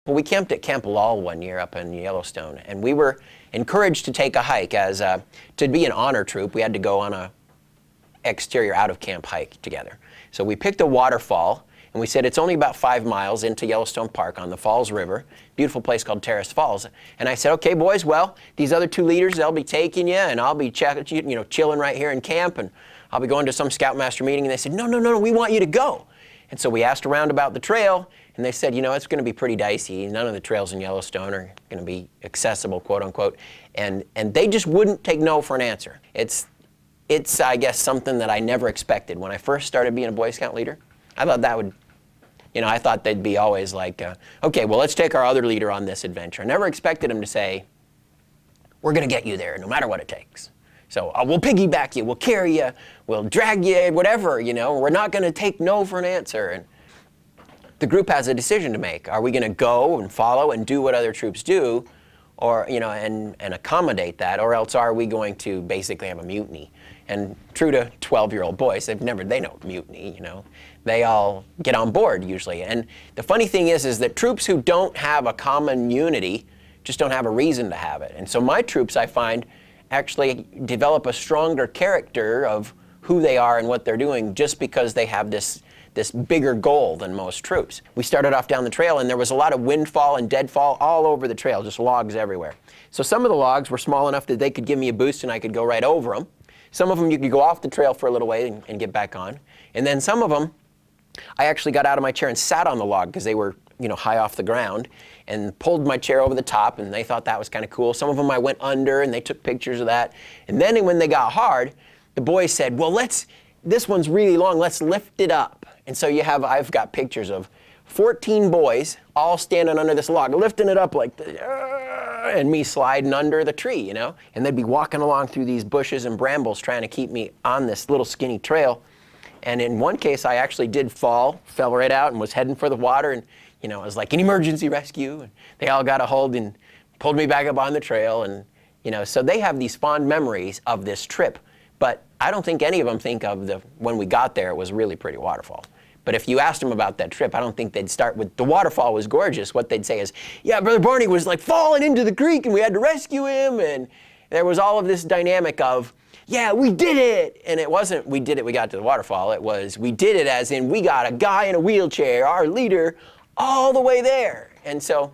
Well, we camped at Camp Lal one year up in Yellowstone, and we were encouraged to take a hike. To be an honor troop, we had to go on a exterior out-of-camp hike together. So we picked a waterfall, and we said it's only about 5 miles into Yellowstone Park on the Falls River, beautiful place called Terrace Falls. And I said, okay, boys, well, these other 2 leaders, they'll be taking you, and I'll be chilling right here in camp, and I'll be going to some Scoutmaster meeting. And they said, no, we want you to go. And so we asked around about the trail, and they said, it's going to be pretty dicey. None of the trails in Yellowstone are going to be accessible, quote unquote. And they just wouldn't take no for an answer. It's, I guess, something that I never expected. When I first started being a Boy Scout leader, I thought that would, I thought they'd be always like, okay, well, let's take our other leader on this adventure. I never expected them to say, we're going to get you there no matter what it takes. So we'll piggyback you, we'll carry you, we'll drag you, whatever, we're not going to take no for an answer. And the group has a decision to make. Are we going to go and follow and do what other troops do, or, and accommodate that, or else are we going to basically have a mutiny? And true to 12-year-old boys, they know mutiny, They all get on board usually. And the funny thing is that troops who don't have a common unity just don't have a reason to have it. And so my troops, I find, actually develop a stronger character of who they are and what they're doing just because they have this bigger goal than most troops. We started off down the trail, and there was a lot of windfall and deadfall all over the trail, just logs everywhere. So some of the logs were small enough that they could give me a boost and I could go right over them. Some of them you could go off the trail for a little way and get back on. And then some of them, I actually got out of my chair and sat on the log because they were, high off the ground, and pulled my chair over the top, and they thought that was kind of cool. Some of them I went under, and they took pictures of that. And then when they got hard, the boys said, well, this one's really long, let's lift it up. And so I've got pictures of 14 boys all standing under this log, lifting it up like this, and me sliding under the tree, And they'd be walking along through these bushes and brambles trying to keep me on this little skinny trail. And in one case, I actually did fall, fell right out, and was heading for the water. And, it was like an emergency rescue. And they all got a hold and pulled me back up on the trail. And, so they have these fond memories of this trip. But I don't think any of them think of when we got there, it was really pretty waterfall. But if you asked them about that trip, I don't think they'd start with, the waterfall was gorgeous. What they'd say is, yeah, Brother Barney was like falling into the creek and we had to rescue him. And there was all of this dynamic of, yeah, we did it. And it wasn't, we did it, we got to the waterfall. It was, we did it as in, we got a guy in a wheelchair, our leader, all the way there. And so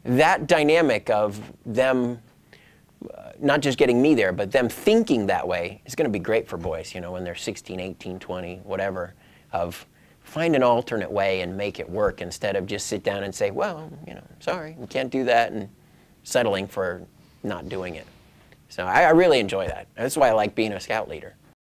that dynamic of them not just getting me there, but them thinking that way is going to be great for boys, when they're 16, 18, 20, whatever, of find an alternate way and make it work instead of just sit down and say, well, sorry, we can't do that, and settling for not doing it. So I really enjoy that. That's why I like being a scout leader.